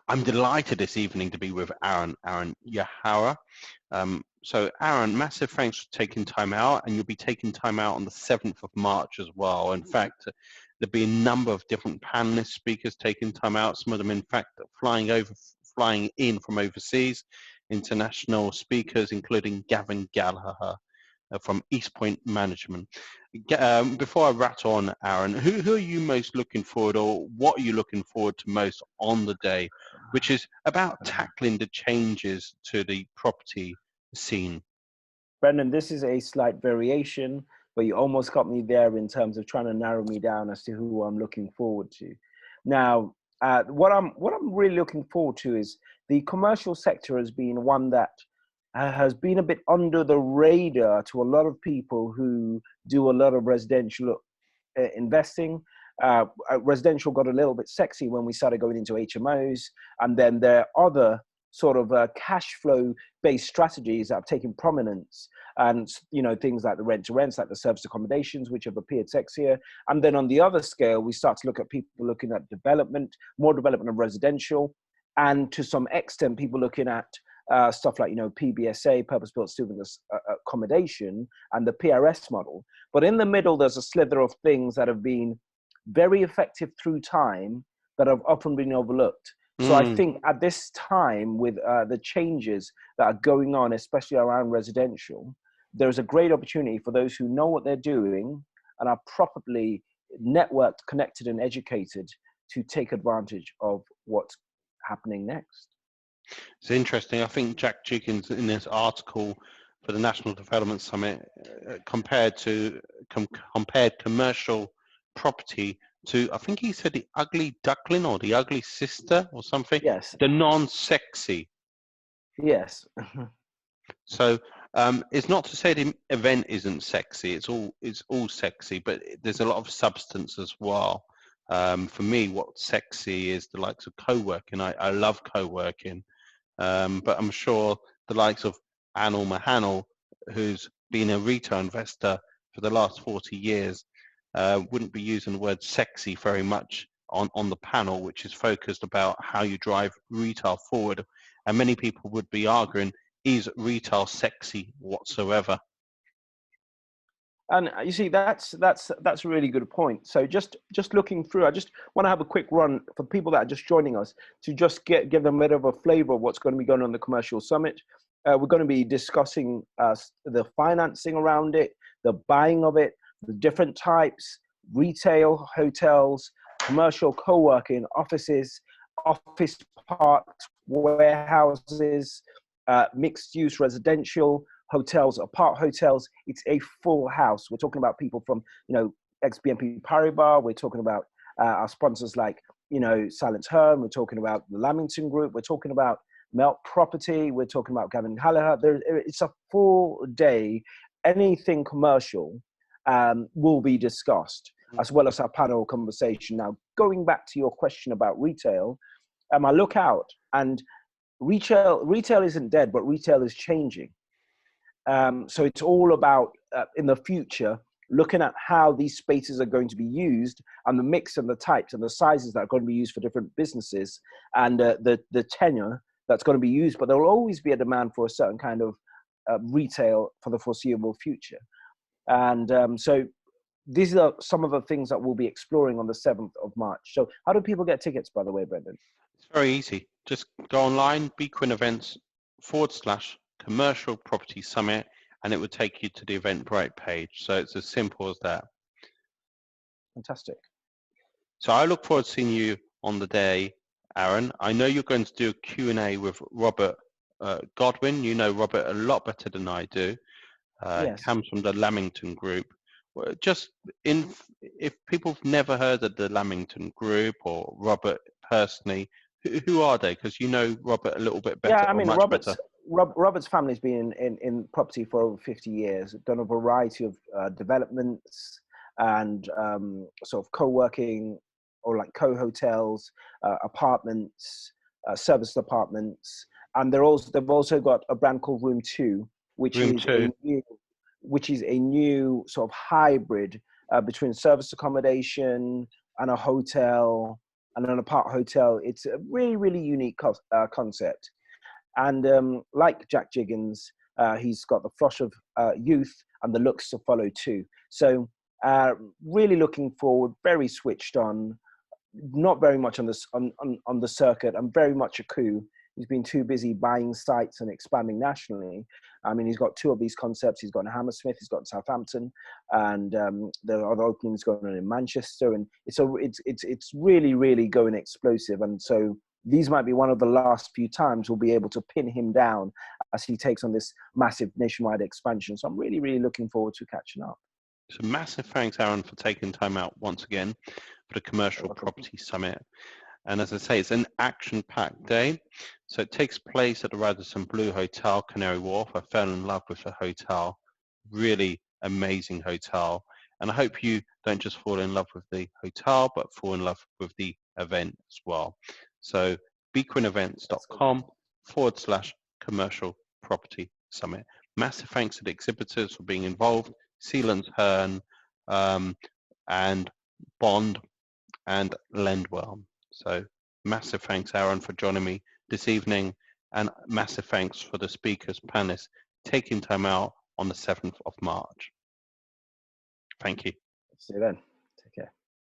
I'm delighted this evening to be with Aaron Yahaya. So Aaron, massive thanks for taking time out, and you'll be taking time out on the 7th of March as well. In fact, there'll be a number of different panelist speakers taking time out. Some of them, in fact, flying in from overseas, international speakers, including Gavin Gallagher from East Point Management. Before I rat on, Aaron, who are you most looking forward, or what are you looking forward to most on the day, which is about tackling the changes to the property scene? Brendan, this is a slight variation, but you almost got me there in terms of trying to narrow me down as to who I'm looking forward to. Now, what I'm really looking forward to is the commercial sector has been one that has been a bit under the radar to a lot of people who do a lot of residential investing. Residential got a little bit sexy when we started going into HMOs, and then there are other sort of cash flow based strategies that have taken prominence, and things like the rent to rents, like the service accommodations, which have appeared sexier. And then on the other scale, we start to look at people looking at more development of residential, and to some extent people looking at stuff like PBSA, purpose-built student accommodation, and the PRS model. But in the middle, there's a slither of things that have been very effective through time that have often been overlooked. So I think at this time, with the changes that are going on, especially around residential, there's a great opportunity for those who know what they're doing and are properly networked, connected, and educated to take advantage of what's happening next. It's interesting. I think Jack Jenkins, in this article for the National Development Summit, compared commercial property to, I think he said, the ugly duckling or the ugly sister or something. Yes. The non-sexy. Yes. So it's not to say the event isn't sexy. It's all sexy, but there's a lot of substance as well. For me, what's sexy is the likes of co-working. I love co-working. But I'm sure the likes of Anil Mahanal, who's been a retail investor for the last 40 years, wouldn't be using the word sexy very much on the panel, which is focused about how you drive retail forward. And many people would be arguing, is retail sexy whatsoever? And you see, that's a really good point. So just looking through, I just want to have a quick run for people that are just joining us to just give them a bit of a flavor of what's going to be going on the commercial summit. We're going to be discussing the financing around it, the buying of it, the different types, retail, hotels, commercial co-working, offices, office parks, warehouses, mixed-use residential, hotels, apart hotels. It's a full house. We're talking about people from, ex-BNP Paribas. We're talking about our sponsors like, Silence Home. We're talking about the Lamington Group. We're talking about Melt Property. We're talking about Gavin Gallagher. It's a full day. Anything commercial will be discussed, as well as our panel conversation. Now, going back to your question about retail, I look out, and retail isn't dead, but retail is changing. So it's all about, in the future, looking at how these spaces are going to be used, and the mix and the types and the sizes that are going to be used for different businesses, and the tenure that's going to be used. But there will always be a demand for a certain kind of retail for the foreseeable future. And so these are some of the things that we'll be exploring on the 7th of March. So how do people get tickets, by the way, Brendan? It's very easy. Just go online, Bequin Events /Commercial Property Summit, and it would take you to the Eventbrite page. So it's as simple as that. Fantastic. So I look forward to seeing you on the day, Aaron. I know you're going to do a Q&A with Robert Godwin. You know Robert a lot better than I do. Yes. Comes from the Lamington Group. If people have never heard of the Lamington Group or Robert personally, who are they? Because you know Robert a little bit better. Yeah, I mean, better. Robert's family's been in property for over 50 years, done a variety of developments and sort of co-working or like co-hotels, apartments, serviced apartments. And they've also got a brand called Room 2, which is a new sort of hybrid between service accommodation and a hotel and an apart hotel. It's a really, really unique concept. And like Jack Jiggins, he's got the flush of youth and the looks to follow too. So really looking forward, very switched on, not very much on this on the circuit, and very much a coup. He's been too busy buying sites and expanding nationally. I mean, he's got 2 of these concepts. He's got in Hammersmith, he's got in Southampton, and there are other openings going on in Manchester. And it's really, really going explosive. And so these might be one of the last few times we'll be able to pin him down as he takes on this massive nationwide expansion. So I'm really, really looking forward to catching up. So massive thanks, Aaron, for taking time out once again for the Commercial Property Summit. And as I say, it's an action-packed day. So it takes place at the Radisson Blu Hotel, Canary Wharf. I fell in love with the hotel. Really amazing hotel. And I hope you don't just fall in love with the hotel, but fall in love with the event as well. So bequinevents.com/Commercial Property Summit. Massive thanks to the exhibitors for being involved, Sealands Hearn, and Bond, and Lendwell. So massive thanks, Aaron, for joining me this evening, and massive thanks for the speakers, panelists, taking time out on the 7th of March. Thank you. See you then.